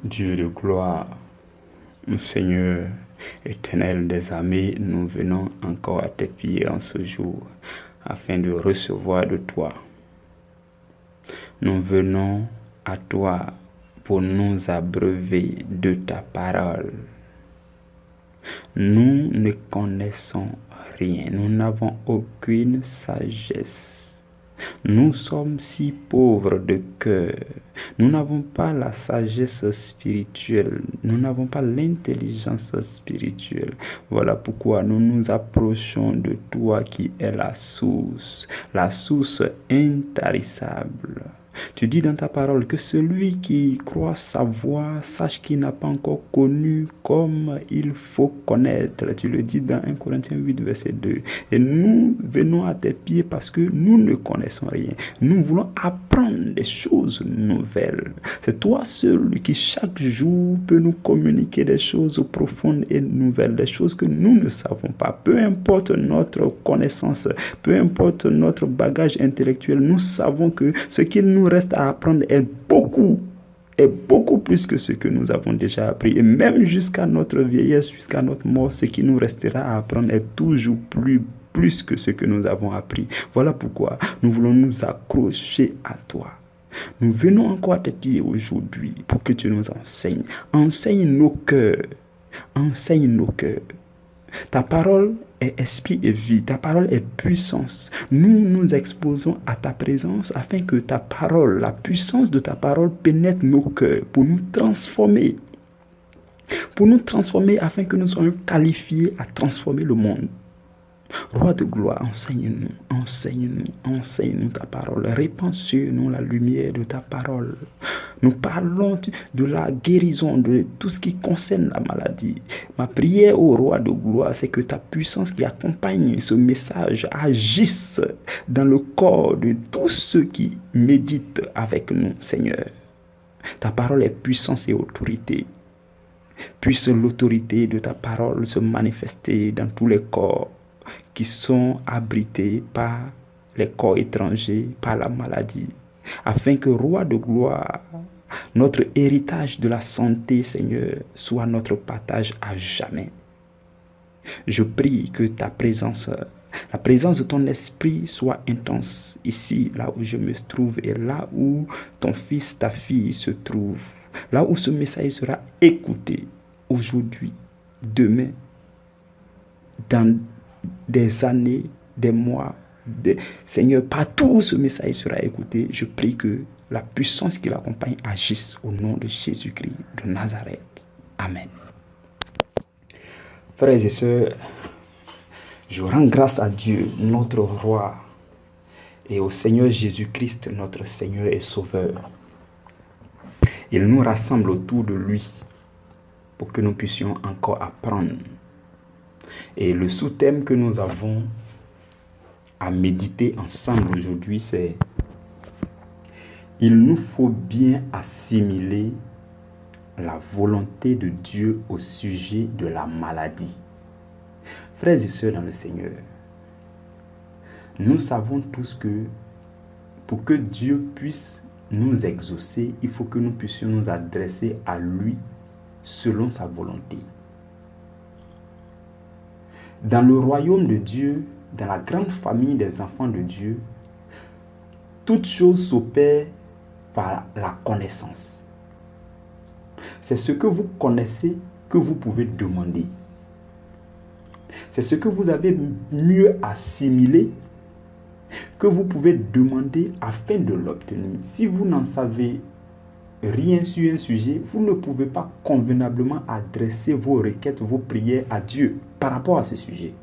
Dieu de gloire, Seigneur éternel des armées, nous venons encore à tes pieds en ce jour afin de recevoir de toi. Nous venons à toi pour nous abreuver de ta parole. Nous ne connaissons rien, nous n'avons aucune sagesse. Nous sommes si pauvres de cœur. Nous n'avons pas la sagesse spirituelle. Nous n'avons pas l'intelligence spirituelle. Voilà pourquoi nous nous approchons de toi qui est la source intarissable. Tu dis dans ta parole que celui qui croit savoir, sache qu'il n'a pas encore connu comme il faut connaître. Tu le dis dans 1 Corinthiens 8, verset 2. Et nous venons à tes pieds parce que nous ne connaissons rien. Nous voulons apprendre des choses nouvelles. C'est toi seul qui chaque jour peut nous communiquer des choses profondes et nouvelles, des choses que nous ne savons pas. Peu importe notre connaissance, peu importe notre bagage intellectuel, nous savons que ce qu'il nous reste à apprendre est beaucoup plus que ce que nous avons déjà appris. Et même jusqu'à notre vieillesse, jusqu'à notre mort, ce qui nous restera à apprendre est toujours plus que ce que nous avons appris. Voilà pourquoi nous voulons nous accrocher à toi. Nous venons encore à tes pieds aujourd'hui pour que tu nous enseignes. Enseigne nos cœurs. Enseigne nos cœurs. Ta parole est esprit et vie. Ta parole est puissance. Nous nous exposons à ta présence afin que ta parole, la puissance de ta parole pénètre nos cœurs pour nous transformer. Pour nous transformer afin que nous soyons qualifiés à transformer le monde. Roi de gloire, enseigne-nous ta parole. Répands sur nous la lumière de ta parole. Nous parlons de la guérison, de tout ce qui concerne la maladie. Ma prière au roi de gloire, c'est que ta puissance qui accompagne ce message agisse dans le corps de tous ceux qui méditent avec nous, Seigneur. Ta parole est puissance et autorité. Puisse l'autorité de ta parole se manifester dans tous les corps qui sont abrités par les corps étrangers, par la maladie, afin que, roi de gloire, notre héritage de la santé, Seigneur, soit notre partage à jamais. Je prie que ta présence, la présence de ton esprit soit intense ici, là où je me trouve, et là où ton fils, ta fille se trouve, là où ce message sera écouté, aujourd'hui, demain, dans des années, des mois, Seigneur, partout où ce message sera écouté, je prie que la puissance qui l'accompagne agisse au nom de Jésus-Christ de Nazareth. Amen. Frères et sœurs, je rends grâce à Dieu, notre roi, et au Seigneur Jésus-Christ, notre Seigneur et Sauveur. Il nous rassemble autour de lui pour que nous puissions encore apprendre. Et le sous-thème que nous avons à méditer ensemble aujourd'hui, c'est « Il nous faut bien assimiler la volonté de Dieu au sujet de la maladie. » Frères et sœurs dans le Seigneur, nous savons tous que pour que Dieu puisse nous exaucer, il faut que nous puissions nous adresser à lui selon sa volonté. Dans le royaume de Dieu, dans la grande famille des enfants de Dieu, toute chose s'opère par la connaissance. C'est ce que vous connaissez que vous pouvez demander. C'est ce que vous avez mieux assimilé que vous pouvez demander afin de l'obtenir. Si vous n'en savez rien sur un sujet, vous ne pouvez pas convenablement adresser vos requêtes, vos prières à Dieu par rapport à ce sujet.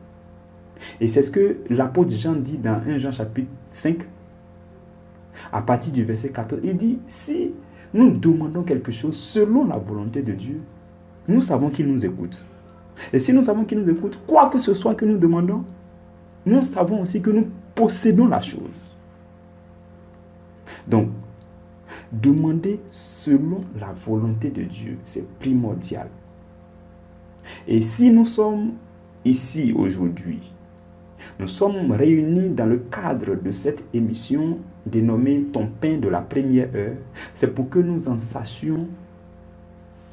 Et c'est ce que l'apôtre Jean dit dans 1 Jean chapitre 5, à partir du verset 14. Il dit, si nous demandons quelque chose selon la volonté de Dieu, nous savons qu'il nous écoute. Et si nous savons qu'il nous écoute, quoi que ce soit que nous demandons, nous savons aussi que nous possédons la chose. Donc, demander selon la volonté de Dieu, c'est primordial. Et si nous sommes ici aujourd'hui, nous sommes réunis dans le cadre de cette émission dénommée Ton pain de la première heure, c'est pour que nous en sachions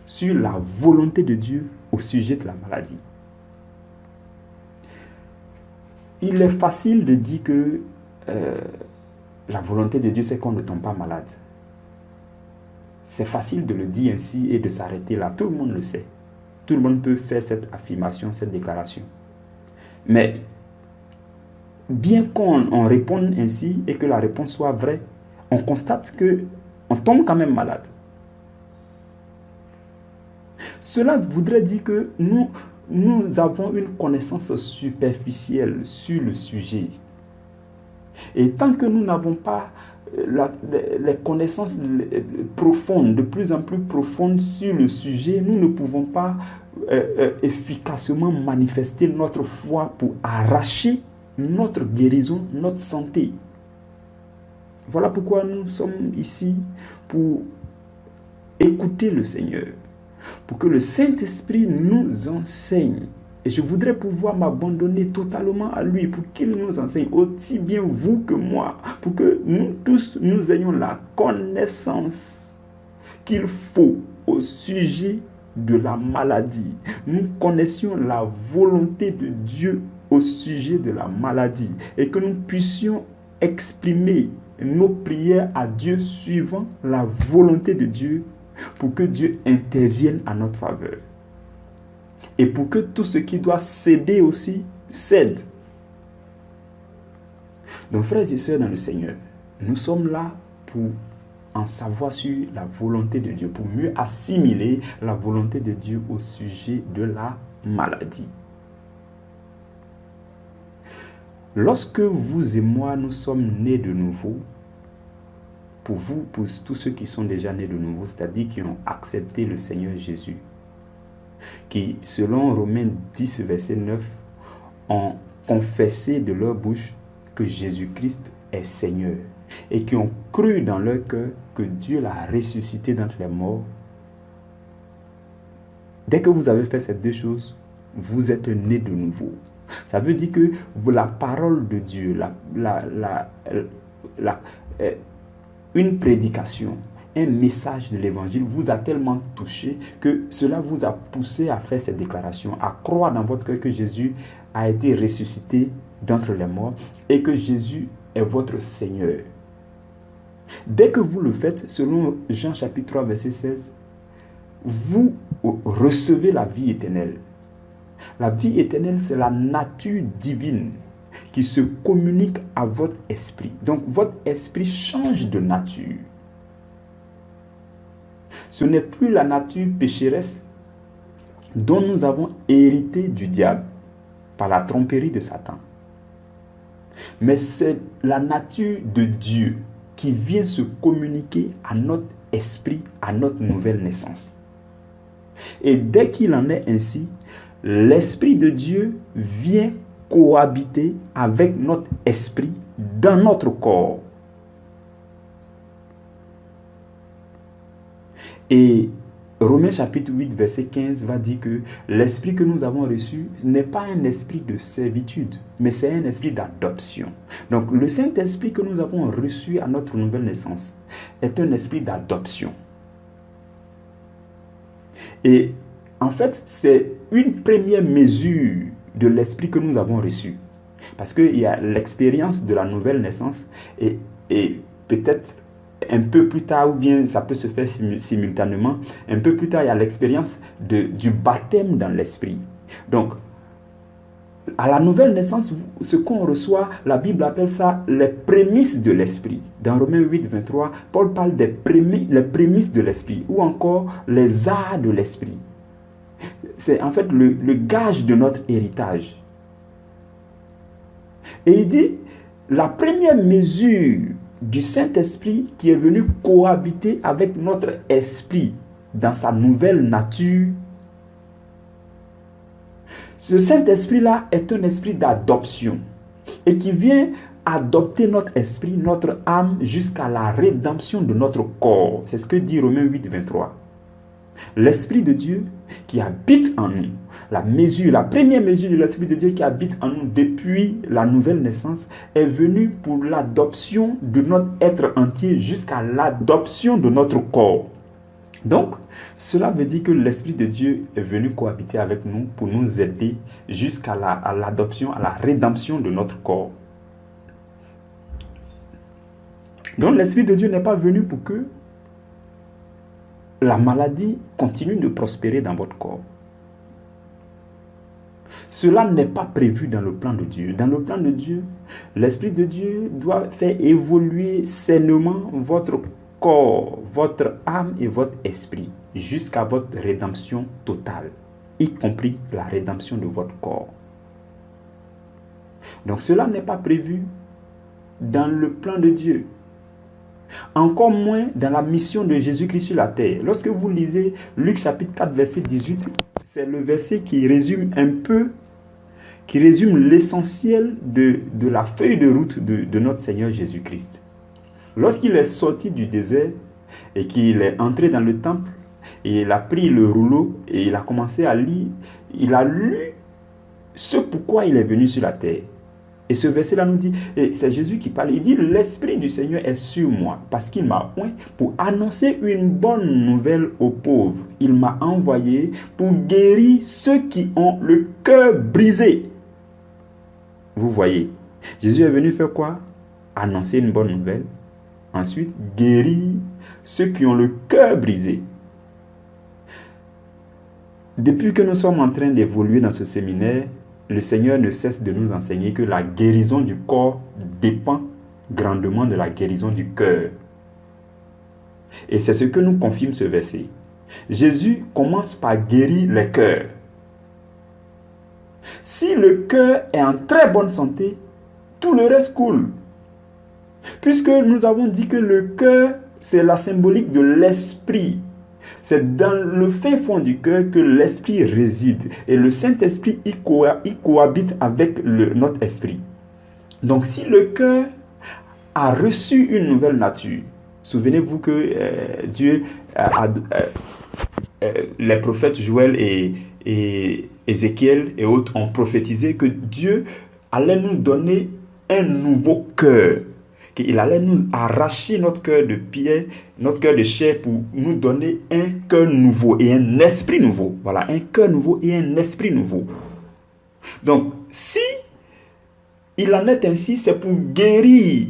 sur la volonté de Dieu au sujet de la maladie. Il est facile de dire que la volonté de Dieu, c'est qu'on ne tombe pas malade. C'est facile de le dire ainsi et de s'arrêter là. Tout le monde le sait. Tout le monde peut faire cette affirmation, cette déclaration. Mais bien qu'on réponde ainsi et que la réponse soit vraie, on constate qu'on tombe quand même malade. Cela voudrait dire que nous avons une connaissance superficielle sur le sujet. Et tant que nous n'avons pas les connaissances profondes, de plus en plus profondes sur le sujet, nous ne pouvons pas efficacement manifester notre foi pour arracher notre guérison, notre santé. Voilà pourquoi nous sommes ici pour écouter le Seigneur, pour que le Saint-Esprit nous enseigne. Et je voudrais pouvoir m'abandonner totalement à lui pour qu'il nous enseigne, aussi bien vous que moi, pour que nous tous, nous ayons la connaissance qu'il faut au sujet de la maladie. Nous connaissions la volonté de Dieu au sujet de la maladie et que nous puissions exprimer nos prières à Dieu suivant la volonté de Dieu pour que Dieu intervienne en notre faveur. Et pour que tout ce qui doit céder aussi, cède. Donc frères et sœurs dans le Seigneur, nous sommes là pour en savoir sur la volonté de Dieu, pour mieux assimiler la volonté de Dieu au sujet de la maladie. Lorsque vous et moi, nous sommes nés de nouveau, pour vous, pour tous ceux qui sont déjà nés de nouveau, c'est-à-dire qui ont accepté le Seigneur Jésus, qui, selon Romains 10, verset 9, ont confessé de leur bouche que Jésus-Christ est Seigneur et qui ont cru dans leur cœur que Dieu l'a ressuscité d'entre les morts. Dès que vous avez fait ces deux choses, vous êtes nés de nouveau. Ça veut dire que la parole de Dieu, une prédication, un message de l'évangile vous a tellement touché que cela vous a poussé à faire cette déclaration, à croire dans votre cœur que Jésus a été ressuscité d'entre les morts et que Jésus est votre Seigneur. Dès que vous le faites, selon Jean chapitre 3, verset 16, vous recevez la vie éternelle. La vie éternelle, c'est la nature divine qui se communique à votre esprit. Donc, votre esprit change de nature. Ce n'est plus la nature pécheresse dont nous avons hérité du diable par la tromperie de Satan. Mais c'est la nature de Dieu qui vient se communiquer à notre esprit, à notre nouvelle naissance. Et dès qu'il en est ainsi, l'Esprit de Dieu vient cohabiter avec notre esprit dans notre corps. Et Romains chapitre 8, verset 15 va dire que l'esprit que nous avons reçu n'est pas un esprit de servitude, mais c'est un esprit d'adoption. Donc le Saint-Esprit que nous avons reçu à notre nouvelle naissance est un esprit d'adoption. Et en fait, c'est une première mesure de l'esprit que nous avons reçu. Parce qu'il y a l'expérience de la nouvelle naissance et peut-être un peu plus tard, ou bien ça peut se faire simultanément, un peu plus tard, il y a l'expérience du baptême dans l'esprit. Donc, à la nouvelle naissance, ce qu'on reçoit, la Bible appelle ça les prémices de l'esprit. Dans Romains 8, 23, Paul parle les prémices de l'esprit, ou encore les arts de l'esprit. C'est en fait le gage de notre héritage. Et il dit, la première mesure du Saint-Esprit qui est venu cohabiter avec notre esprit dans sa nouvelle nature. Ce Saint-Esprit-là est un esprit d'adoption et qui vient adopter notre esprit, notre âme jusqu'à la rédemption de notre corps. C'est ce que dit Romains 8, 23. L'Esprit de Dieu qui habite en nous, la première mesure de l'Esprit de Dieu qui habite en nous depuis la nouvelle naissance est venue pour l'adoption de notre être entier jusqu'à l'adoption de notre corps. Donc, cela veut dire que l'Esprit de Dieu est venu cohabiter avec nous pour nous aider jusqu'à l'adoption, à la rédemption de notre corps. Donc, l'Esprit de Dieu n'est pas venu pour que la maladie continue de prospérer dans votre corps. Cela n'est pas prévu dans le plan de Dieu. Dans le plan de Dieu, l'Esprit de Dieu doit faire évoluer sainement votre corps, votre âme et votre esprit jusqu'à votre rédemption totale, y compris la rédemption de votre corps. Donc cela n'est pas prévu dans le plan de Dieu. Encore moins dans la mission de Jésus-Christ sur la terre. Lorsque vous lisez Luc chapitre 4, verset 18, c'est le verset qui résume l'essentiel de la feuille de route de notre Seigneur Jésus-Christ. Lorsqu'il est sorti du désert et qu'il est entré dans le temple, et il a pris le rouleau et il a commencé à lire, il a lu ce pourquoi il est venu sur la terre. Et ce verset-là nous dit, et c'est Jésus qui parle, il dit, l'Esprit du Seigneur est sur moi, parce qu'il m'a oint pour annoncer une bonne nouvelle aux pauvres. Il m'a envoyé pour guérir ceux qui ont le cœur brisé. Vous voyez, Jésus est venu faire quoi? Annoncer une bonne nouvelle. Ensuite, guérir ceux qui ont le cœur brisé. Depuis que nous sommes en train d'évoluer dans ce séminaire, le Seigneur ne cesse de nous enseigner que la guérison du corps dépend grandement de la guérison du cœur. Et c'est ce que nous confirme ce verset. Jésus commence par guérir le cœur. Si le cœur est en très bonne santé, tout le reste coule. Puisque nous avons dit que le cœur, c'est la symbolique de l'esprit. C'est dans le fin fond du cœur que l'esprit réside. Et le Saint-Esprit y cohabite avec notre esprit. Donc si le cœur a reçu une nouvelle nature, souvenez-vous que Dieu, les prophètes Joël et Ézéchiel et autres ont prophétisé que Dieu allait nous donner un nouveau cœur. Qu'il allait nous arracher notre cœur de pierre, notre cœur de chair pour nous donner un cœur nouveau et un esprit nouveau. Voilà, un cœur nouveau et un esprit nouveau. Donc, si il en est ainsi, c'est pour guérir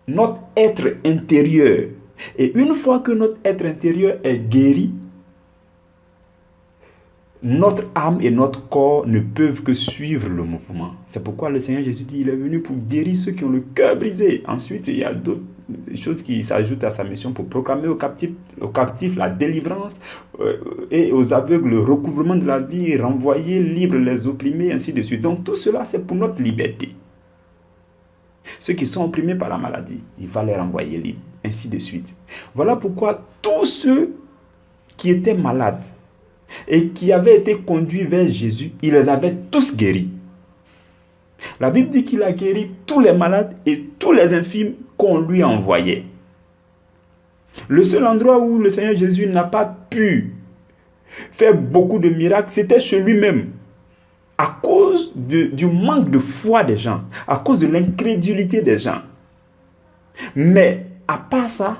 notre être intérieur. Et une fois que notre être intérieur est guéri, notre âme et notre corps ne peuvent que suivre le mouvement. C'est pourquoi le Seigneur Jésus dit, il est venu pour guérir ceux qui ont le cœur brisé. Ensuite, il y a d'autres choses qui s'ajoutent à sa mission pour proclamer aux captifs la délivrance et aux aveugles le recouvrement de la vie, renvoyer libres les opprimés, ainsi de suite. Donc tout cela, c'est pour notre liberté. Ceux qui sont opprimés par la maladie, il va les renvoyer libres, ainsi de suite. Voilà pourquoi tous ceux qui étaient malades et qui avaient été conduits vers Jésus, il les avait tous guéris. La Bible dit qu'il a guéri tous les malades et tous les infirmes qu'on lui envoyait. Le seul endroit où le Seigneur Jésus n'a pas pu faire beaucoup de miracles, c'était chez lui-même. À cause du manque de foi des gens, à cause de l'incrédulité des gens. Mais à part ça,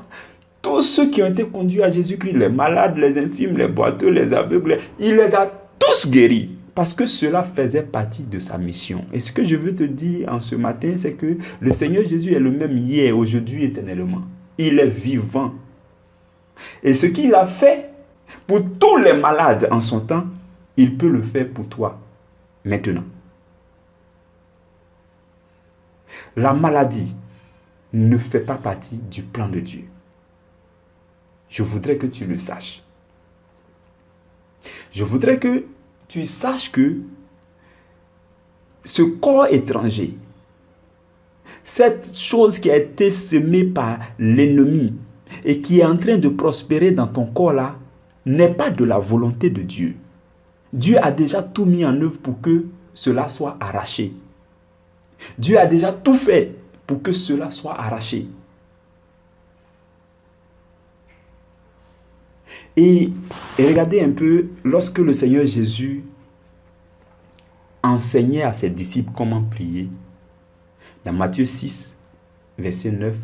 tous ceux qui ont été conduits à Jésus-Christ, les malades, les infirmes, les boiteux, les aveugles, il les a tous guéris. Parce que cela faisait partie de sa mission. Et ce que je veux te dire en ce matin, c'est que le Seigneur Jésus est le même hier, aujourd'hui, éternellement. Il est vivant. Et ce qu'il a fait pour tous les malades en son temps, il peut le faire pour toi maintenant. La maladie ne fait pas partie du plan de Dieu. Je voudrais que tu le saches. Je voudrais que tu saches que ce corps étranger, cette chose qui a été semée par l'ennemi et qui est en train de prospérer dans ton corps là, n'est pas de la volonté de Dieu. Dieu a déjà tout mis en œuvre pour que cela soit arraché. Dieu a déjà tout fait pour que cela soit arraché. Et regardez un peu, lorsque le Seigneur Jésus enseignait à ses disciples comment prier, dans Matthieu 6, verset 9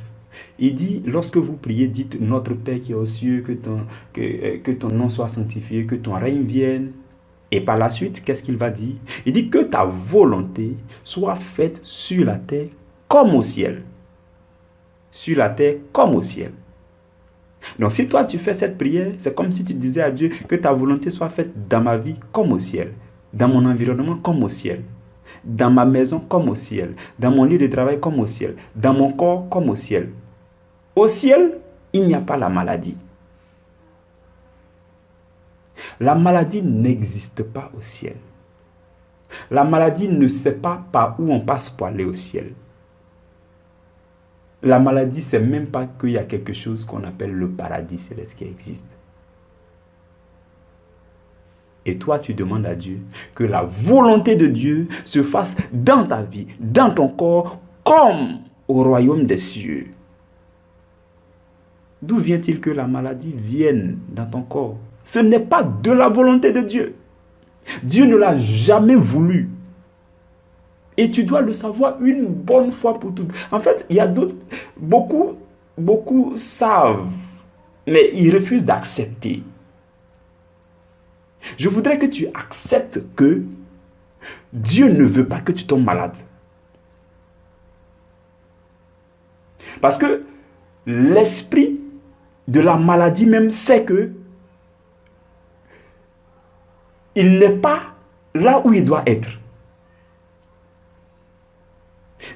Il dit, lorsque vous priez, dites, notre Père qui est aux cieux, que ton nom soit sanctifié, que ton règne vienne. Et par la suite, qu'est-ce qu'il va dire? Il dit que ta volonté soit faite sur la terre comme au ciel. Sur la terre comme au ciel. Donc si toi tu fais cette prière, c'est comme si tu disais à Dieu que ta volonté soit faite dans ma vie comme au ciel, dans mon environnement comme au ciel, dans ma maison comme au ciel, dans mon lieu de travail comme au ciel, dans mon corps comme au ciel. Au ciel, il n'y a pas la maladie. La maladie n'existe pas au ciel. La maladie ne sait pas par où on passe pour aller au ciel. La maladie ne sait même pas qu'il y a quelque chose qu'on appelle le paradis céleste qui existe. Et toi, tu demandes à Dieu que la volonté de Dieu se fasse dans ta vie, dans ton corps, comme au royaume des cieux. D'où vient-il que la maladie vienne dans ton corps? Ce n'est pas de la volonté de Dieu. Dieu ne l'a jamais voulu. Et tu dois le savoir une bonne fois pour toutes. En fait, il y a d'autres, beaucoup savent, mais ils refusent d'accepter. Je voudrais que tu acceptes que Dieu ne veut pas que tu tombes malade. Parce que l'esprit de la maladie même sait que il n'est pas là où il doit être.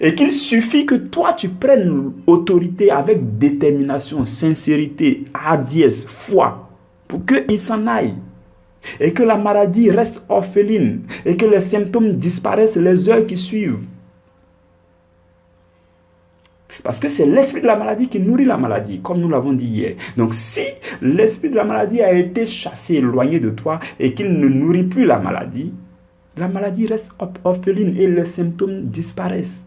Et qu'il suffit que toi tu prennes autorité avec détermination, sincérité, hardiesse, foi, pour qu'il s'en aille. Et que la maladie reste orpheline. Et que les symptômes disparaissent les heures qui suivent. Parce que c'est l'esprit de la maladie qui nourrit la maladie, comme nous l'avons dit hier. Donc si l'esprit de la maladie a été chassé, éloigné de toi, et qu'il ne nourrit plus la maladie reste orpheline et les symptômes disparaissent.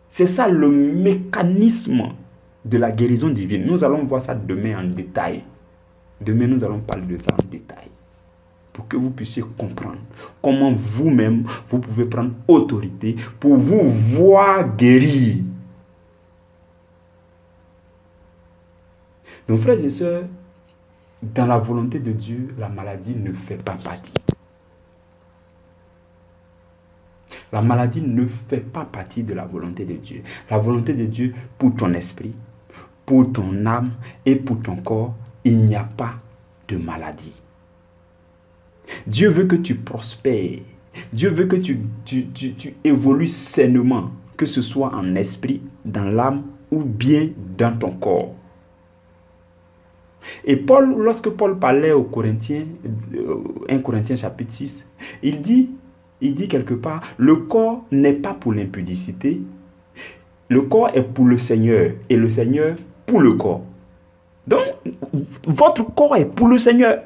C'est ça le mécanisme de la guérison divine. Nous allons voir ça demain en détail. Demain, nous allons parler de ça en détail. Pour que vous puissiez comprendre comment vous-même, vous pouvez prendre autorité pour vous voir guérir. Donc, frères et sœurs, dans la volonté de Dieu, la maladie ne fait pas partie. La maladie ne fait pas partie de la volonté de Dieu. La volonté de Dieu pour ton esprit, pour ton âme et pour ton corps, il n'y a pas de maladie. Dieu veut que tu prospères. Dieu veut que tu évolues sainement, que ce soit en esprit, dans l'âme ou bien dans ton corps. Et Paul, lorsque Paul parlait aux Corinthiens, 1 Corinthiens chapitre 6, il dit quelque part, le corps n'est pas pour l'impudicité, le corps est pour le Seigneur et le Seigneur pour le corps. Donc, votre corps est pour le Seigneur.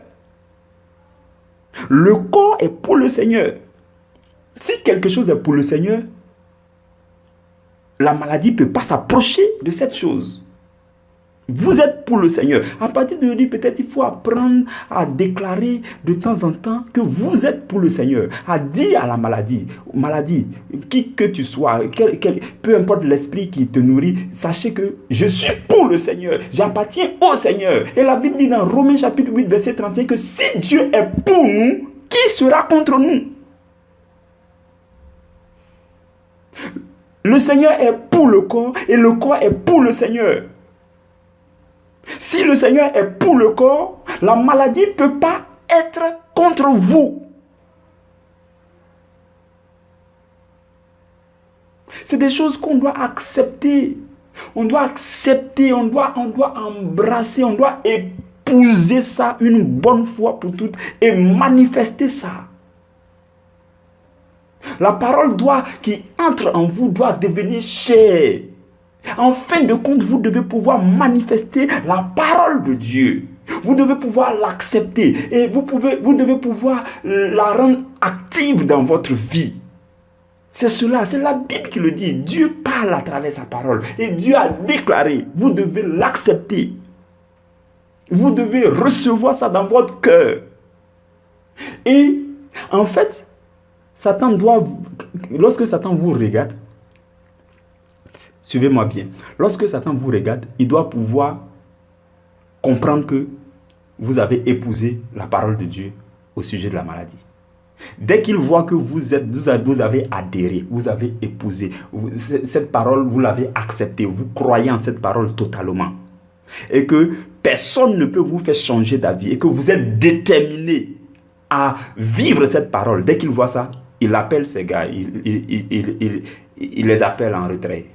Le corps est pour le Seigneur. Si quelque chose est pour le Seigneur, la maladie ne peut pas s'approcher de cette chose. Vous êtes pour le Seigneur. À partir de aujourd'hui, peut-être il faut apprendre à déclarer de temps en temps que vous êtes pour le Seigneur. À dire à la maladie, qui que tu sois, peu importe l'esprit qui te nourrit, sachez que je suis pour le Seigneur. J'appartiens au Seigneur. Et la Bible dit dans Romains chapitre 8, verset 31 que si Dieu est pour nous, qui sera contre nous? Le Seigneur est pour le corps et le corps est pour le Seigneur. Si le Seigneur est pour le corps, la maladie ne peut pas être contre vous. C'est des choses qu'on doit accepter. On doit accepter, on doit embrasser, on doit épouser ça une bonne fois pour toutes et manifester ça. La parole qui entre en vous doit devenir chair. En fin de compte, vous devez pouvoir manifester la parole de Dieu. Vous devez pouvoir l'accepter et vous devez pouvoir la rendre active dans votre vie. C'est cela, c'est la Bible qui le dit. Dieu parle à travers sa parole et Dieu a déclaré, vous devez l'accepter. Vous devez recevoir ça dans votre cœur. Et en fait, lorsque Satan vous regarde, Suivez-moi bien. Lorsque Satan vous regarde, il doit pouvoir comprendre que vous avez épousé la parole de Dieu au sujet de la maladie. Dès qu'il voit que vous avez adhéré, vous avez épousé, cette parole, vous l'avez acceptée, vous croyez en cette parole totalement, et que personne ne peut vous faire changer d'avis, et que vous êtes déterminé à vivre cette parole, dès qu'il voit ça, il appelle ces gars, il les appelle en retrait.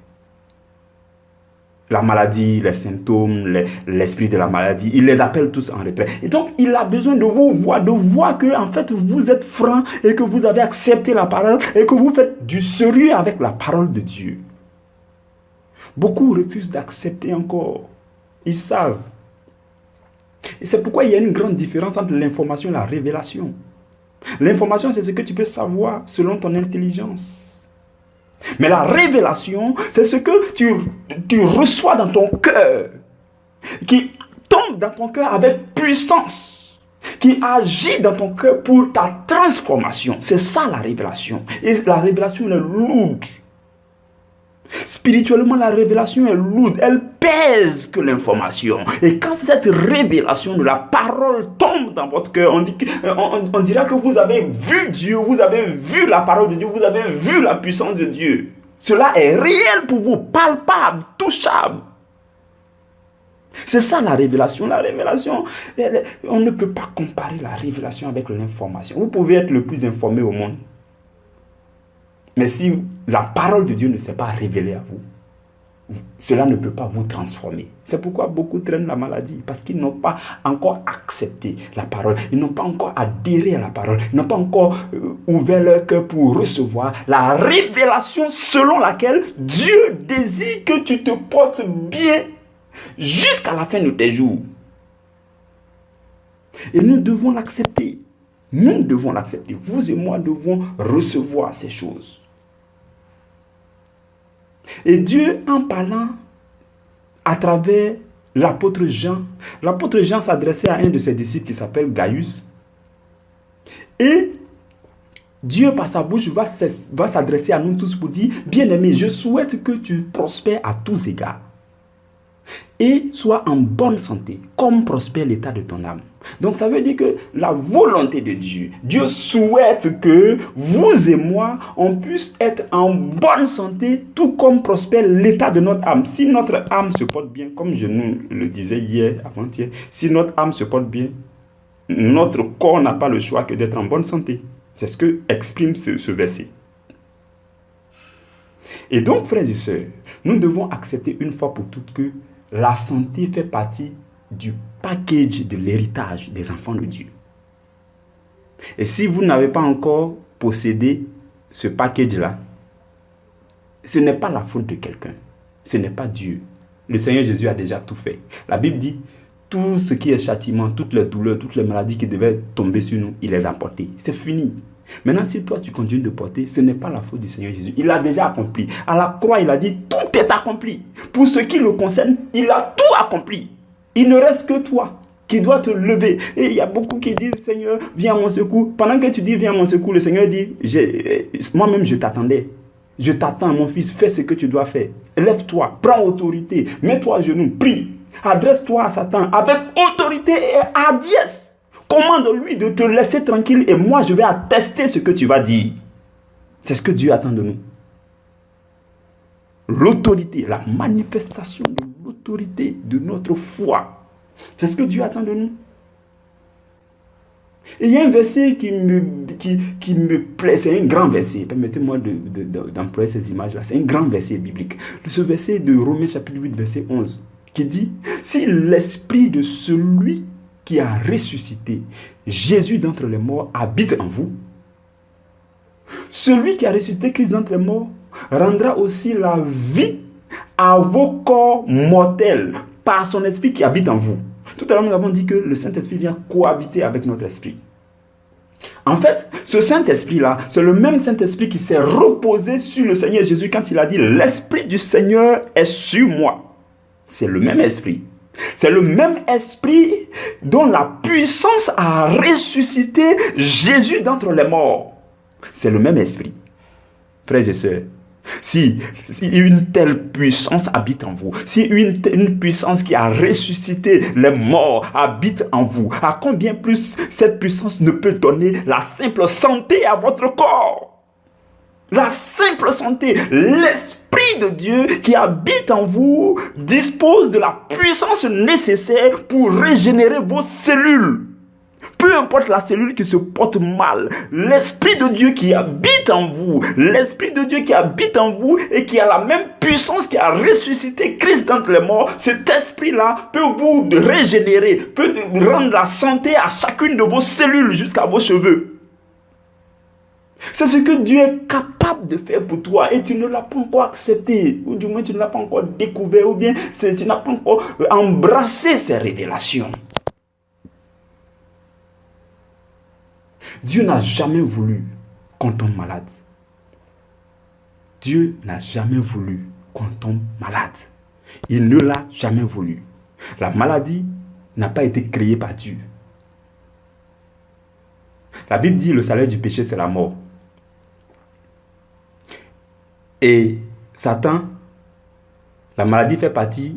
La maladie, les symptômes, l'esprit de la maladie, il les appelle tous en retrait. Et donc, il a besoin de vous voir, de voir que en fait, vous êtes franc et que vous avez accepté la parole et que vous faites du sérieux avec la parole de Dieu. Beaucoup refusent d'accepter encore. Ils savent. Et c'est pourquoi il y a une grande différence entre l'information et la révélation. L'information, c'est ce que tu peux savoir selon ton intelligence. Mais la révélation, c'est ce que tu reçois dans ton cœur, qui tombe dans ton cœur avec puissance, qui agit dans ton cœur pour ta transformation. C'est ça la révélation. Et la révélation, elle est lourde. Spirituellement, la révélation est lourde. Elle pèse que l'information. Et quand cette révélation de la parole tombe dans votre cœur, on dira que vous avez vu Dieu, vous avez vu la parole de Dieu, vous avez vu la puissance de Dieu. Cela est réel pour vous, palpable, touchable. C'est ça la révélation. La révélation, on ne peut pas comparer la révélation avec l'information. Vous pouvez être le plus informé au monde. Mais si la parole de Dieu ne s'est pas révélée à vous, cela ne peut pas vous transformer. C'est pourquoi beaucoup traînent la maladie, parce qu'ils n'ont pas encore accepté la parole, ils n'ont pas encore adhéré à la parole, ils n'ont pas encore ouvert leur cœur pour recevoir la révélation selon laquelle Dieu désire que tu te portes bien jusqu'à la fin de tes jours. Et nous devons l'accepter. Nous devons l'accepter. Vous et moi devons recevoir ces choses. Et Dieu, en parlant à travers l'apôtre Jean s'adressait à un de ses disciples qui s'appelle Gaius. Et Dieu, par sa bouche, va s'adresser à nous tous pour dire, bien-aimé, je souhaite que tu prospères à tous égards et sois en bonne santé, comme prospère l'état de ton âme. Donc ça veut dire que la volonté de Dieu, Dieu souhaite que vous et moi, on puisse être en bonne santé, tout comme prospère l'état de notre âme. Si notre âme se porte bien, comme je nous le disais hier, avant-hier, si notre âme se porte bien, notre corps n'a pas le choix que d'être en bonne santé. C'est ce que exprime ce verset. Et donc, frères et sœurs, nous devons accepter une fois pour toutes que la santé fait partie du package de l'héritage des enfants de Dieu. Et si vous n'avez pas encore possédé ce package-là, ce n'est pas la faute de quelqu'un. Ce n'est pas Dieu. Le Seigneur Jésus a déjà tout fait. La Bible dit, tout ce qui est châtiment, toutes les douleurs, toutes les maladies qui devaient tomber sur nous, il les a portées. C'est fini. Maintenant, si toi tu continues de porter, ce n'est pas la faute du Seigneur Jésus. Il l'a déjà accompli. À la croix, il a dit, tout est accompli. Pour ce qui le concerne, il a tout accompli. Il ne reste que toi qui dois te lever. Et il y a beaucoup qui disent, Seigneur, viens à mon secours. Pendant que tu dis, viens à mon secours, le Seigneur dit, moi-même je t'attendais. Je t'attends, mon fils, fais ce que tu dois faire. Lève-toi, prends autorité, mets-toi à genoux, prie. Adresse-toi à Satan avec autorité et hardiesse. Commande-lui de te laisser tranquille et moi je vais attester ce que tu vas dire. C'est ce que Dieu attend de nous. L'autorité, la manifestation de l'autorité de notre foi. C'est ce que Dieu attend de nous. Et il y a un verset qui me plaît, c'est un grand verset. Permettez-moi d'employer ces images-là. C'est un grand verset biblique. Ce verset de Romains chapitre 8, verset 11, qui dit, si l'esprit de celui qui a ressuscité Jésus d'entre les morts habite en vous, celui qui a ressuscité Christ d'entre les morts rendra aussi la vie à vos corps mortels par son esprit qui habite en vous. Tout à l'heure, nous avons dit que le Saint-Esprit vient cohabiter avec notre esprit. En fait, ce Saint-Esprit-là, c'est le même Saint-Esprit qui s'est reposé sur le Seigneur Jésus quand il a dit « L'Esprit du Seigneur est sur moi ». C'est le même esprit. C'est le même esprit dont la puissance a ressuscité Jésus d'entre les morts. C'est le même esprit. Frères et sœurs, Si une telle puissance habite en vous, si une puissance qui a ressuscité les morts habite en vous, à combien plus cette puissance ne peut donner la simple santé à votre corps? La simple santé, l'Esprit de Dieu qui habite en vous dispose de la puissance nécessaire pour régénérer vos cellules. Peu importe la cellule qui se porte mal, l'Esprit de Dieu qui habite en vous, l'Esprit de Dieu qui habite en vous et qui a la même puissance qui a ressuscité Christ d'entre les morts, cet Esprit-là peut vous régénérer, peut rendre la santé à chacune de vos cellules jusqu'à vos cheveux. C'est ce que Dieu est capable de faire pour toi et tu ne l'as pas encore accepté, ou du moins tu ne l'as pas encore découvert, ou bien tu n'as pas encore embrassé ces révélations. Dieu n'a jamais voulu qu'on tombe malade. Dieu n'a jamais voulu qu'on tombe malade. Il ne l'a jamais voulu. La maladie n'a pas été créée par Dieu. La Bible dit le salaire du péché, c'est la mort. Et Satan, la maladie fait partie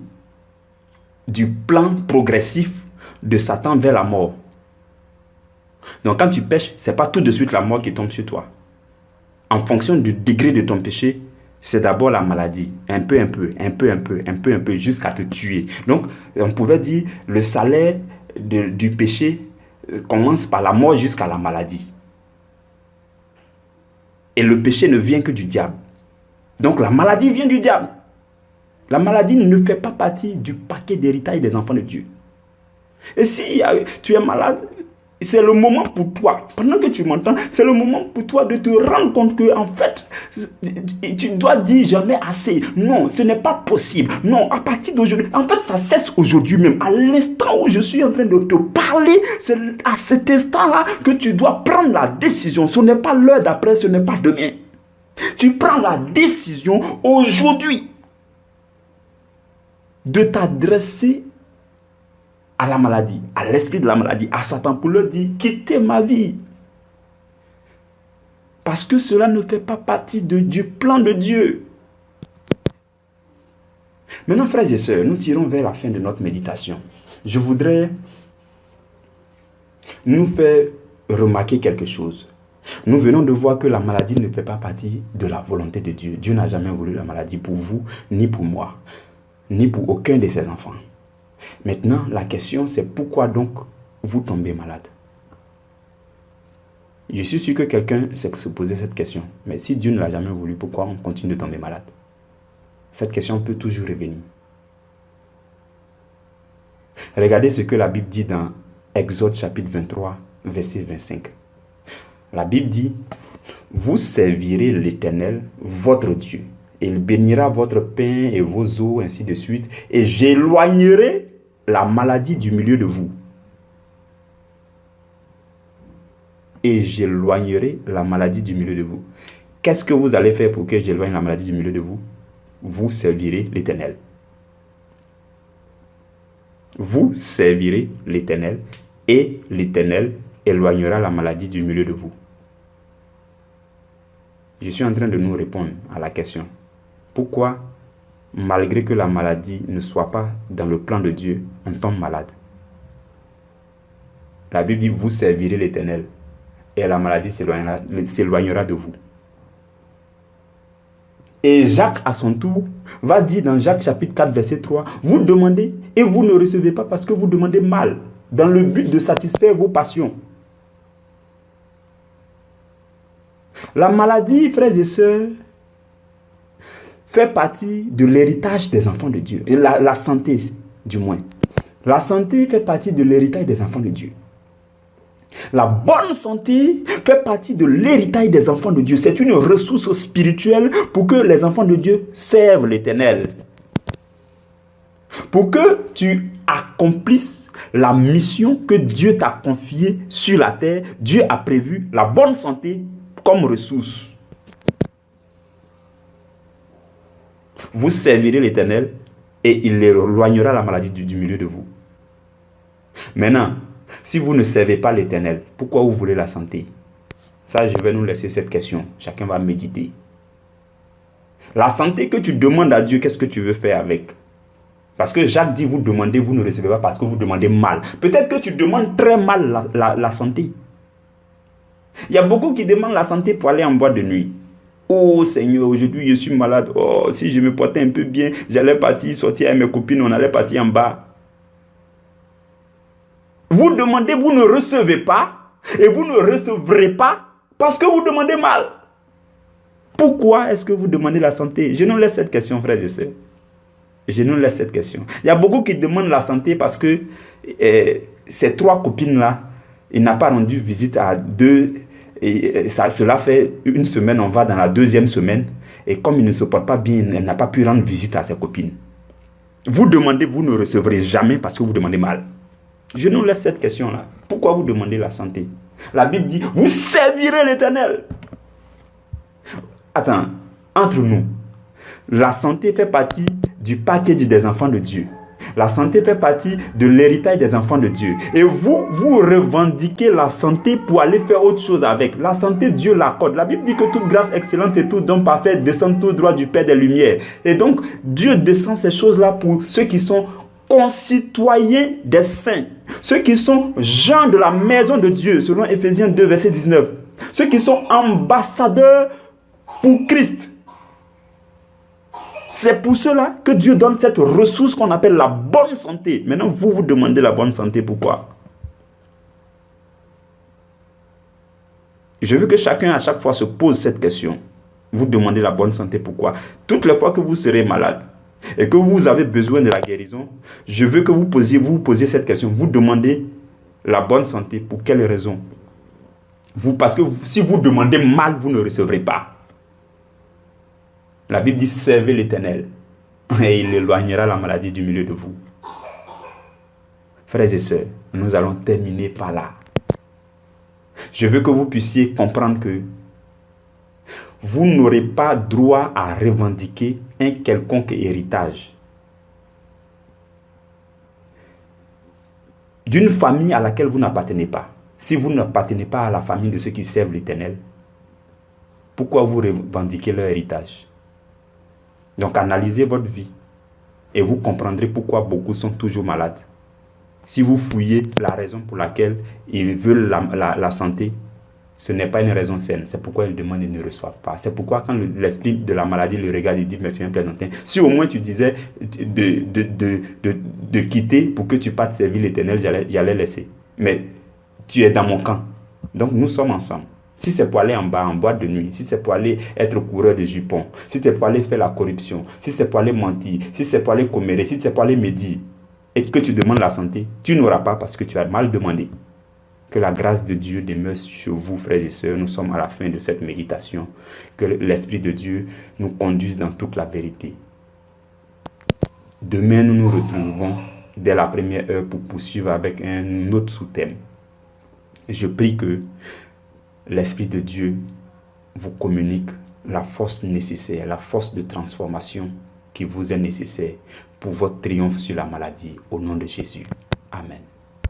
du plan progressif de Satan vers la mort. Donc quand tu pèches, ce n'est pas tout de suite la mort qui tombe sur toi. En fonction du degré de ton péché, c'est d'abord la maladie. Un peu, jusqu'à te tuer. Donc on pouvait dire le salaire du péché commence par la mort jusqu'à la maladie. Et le péché ne vient que du diable. Donc la maladie vient du diable. La maladie ne fait pas partie du paquet d'héritage des enfants de Dieu. Et si tu es malade, c'est le moment pour toi, pendant que tu m'entends, c'est le moment pour toi de te rendre compte que, en fait, tu dois dire jamais assez. Non, ce n'est pas possible. Non, à partir d'aujourd'hui, en fait, ça cesse aujourd'hui même. À l'instant où je suis en train de te parler, c'est à cet instant-là que tu dois prendre la décision. Ce n'est pas l'heure d'après, ce n'est pas demain. Tu prends la décision aujourd'hui de t'adresser à la maladie, à l'esprit de la maladie, à Satan, pour leur dire, quittez ma vie. Parce que cela ne fait pas partie du plan de Dieu. Maintenant, frères et sœurs, nous tirons vers la fin de notre méditation. Je voudrais nous faire remarquer quelque chose. Nous venons de voir que la maladie ne fait pas partie de la volonté de Dieu. Dieu n'a jamais voulu la maladie pour vous, ni pour moi, ni pour aucun de ses enfants. Maintenant, la question, c'est pourquoi donc vous tombez malade? Je suis sûr que quelqu'un s'est posé cette question. Mais si Dieu ne l'a jamais voulu, pourquoi on continue de tomber malade? Cette question peut toujours revenir. Regardez ce que la Bible dit dans Exode chapitre 23, verset 25. La Bible dit, « Vous servirez l'Éternel, votre Dieu, et il bénira votre pain et vos eaux, ainsi de suite, et j'éloignerai la maladie du milieu de vous. » Et j'éloignerai la maladie du milieu de vous. Qu'est-ce que vous allez faire pour que j'éloigne la maladie du milieu de vous? Vous servirez l'Éternel. Vous servirez l'Éternel, et l'Éternel éloignera la maladie du milieu de vous. Je suis en train de nous répondre à la question. Pourquoi, malgré que la maladie ne soit pas dans le plan de Dieu, on tombe malade? La Bible dit, vous servirez l'Éternel et la maladie s'éloignera de vous. Et Jacques, à son tour, va dire dans Jacques chapitre 4, verset 3, vous demandez et vous ne recevez pas parce que vous demandez mal, dans le but de satisfaire vos passions. La maladie, frères et sœurs, fait partie de l'héritage des enfants de Dieu. Et la santé, du moins. La santé fait partie de l'héritage des enfants de Dieu. La bonne santé fait partie de l'héritage des enfants de Dieu. C'est une ressource spirituelle pour que les enfants de Dieu servent l'Éternel. Pour que tu accomplisses la mission que Dieu t'a confiée sur la terre, Dieu a prévu la bonne santé comme ressource. Vous servirez l'Éternel et il éloignera la maladie du milieu de vous. Maintenant, si vous ne servez pas l'Éternel, pourquoi vous voulez la santé? Ça, je vais nous laisser cette question. Chacun va méditer. La santé que tu demandes à Dieu, qu'est-ce que tu veux faire avec? Parce que Jacques dit, vous demandez, vous ne recevez pas parce que vous demandez mal. Peut-être que tu demandes très mal la santé. Il y a beaucoup qui demandent la santé pour aller en boîte de nuit. Oh Seigneur, aujourd'hui je suis malade. Oh, si je me portais un peu bien, j'allais partir, sortir avec mes copines, on allait partir en bas. Vous demandez, vous ne recevez pas, et vous ne recevrez pas parce que vous demandez mal. Pourquoi est-ce que vous demandez la santé? Je nous laisse cette question, frères et sœurs. Je nous laisse cette question. Il y a beaucoup qui demandent la santé parce que ces 3 copines-là, il n'a pas rendu visite à 2. Et cela fait 1 semaine, on va dans la 2e semaine. Et comme il ne se porte pas bien, elle n'a pas pu rendre visite à ses copines. Vous demandez, vous ne recevrez jamais parce que vous demandez mal. Je nous laisse cette question-là. Pourquoi vous demandez la santé? La Bible dit, vous servirez l'Éternel. Attends, entre nous, la santé fait partie du package des enfants de Dieu. La santé fait partie de l'héritage des enfants de Dieu. Et vous revendiquez la santé pour aller faire autre chose avec. La santé, Dieu l'accorde. La Bible dit que toute grâce excellente et tout don parfait descend tout droit du Père des Lumières. Et donc, Dieu descend ces choses-là pour ceux qui sont concitoyens des saints. Ceux qui sont gens de la maison de Dieu, selon Éphésiens 2, verset 19. Ceux qui sont ambassadeurs pour Christ. C'est pour cela que Dieu donne cette ressource qu'on appelle la bonne santé. Maintenant, vous demandez la bonne santé, pourquoi? Je veux que chacun à chaque fois se pose cette question. Vous demandez la bonne santé, pourquoi? Toutes les fois que vous serez malade et que vous avez besoin de la guérison, je veux que vous vous posiez cette question. Vous demandez la bonne santé, pour quelle raison? Parce que si vous demandez mal, vous ne recevrez pas. La Bible dit, servez l'Éternel et il éloignera la maladie du milieu de vous. Frères et sœurs, nous allons terminer par là. Je veux que vous puissiez comprendre que vous n'aurez pas droit à revendiquer un quelconque héritage d'une famille à laquelle vous n'appartenez pas. Si vous n'appartenez pas à la famille de ceux qui servent l'Éternel, pourquoi vous revendiquez leur héritage? Donc analysez votre vie et vous comprendrez pourquoi beaucoup sont toujours malades. Si vous fouillez la raison pour laquelle ils veulent la santé, ce n'est pas une raison saine. C'est pourquoi ils demandent et ne reçoivent pas. C'est pourquoi quand l'esprit de la maladie le regarde, il dit, mais tu es un plaisantin. Si au moins tu disais de quitter pour que tu partes servir l'Éternel, j'allais laisser. Mais tu es dans mon camp. Donc nous sommes ensemble. Si c'est pour aller en bas, en boîte de nuit, si c'est pour aller être coureur de jupons, si c'est pour aller faire la corruption, si c'est pour aller mentir, si c'est pour aller commérer, si c'est pour aller médire, et que tu demandes la santé, tu n'auras pas parce que tu as mal demandé. Que la grâce de Dieu demeure sur vous, frères et sœurs. Nous sommes à la fin de cette méditation. Que l'Esprit de Dieu nous conduise dans toute la vérité. Demain, nous nous retrouvons dès la première heure pour poursuivre avec un autre sous-thème. Je prie que l'Esprit de Dieu vous communique la force nécessaire, la force de transformation qui vous est nécessaire pour votre triomphe sur la maladie. Au nom de Jésus. Amen.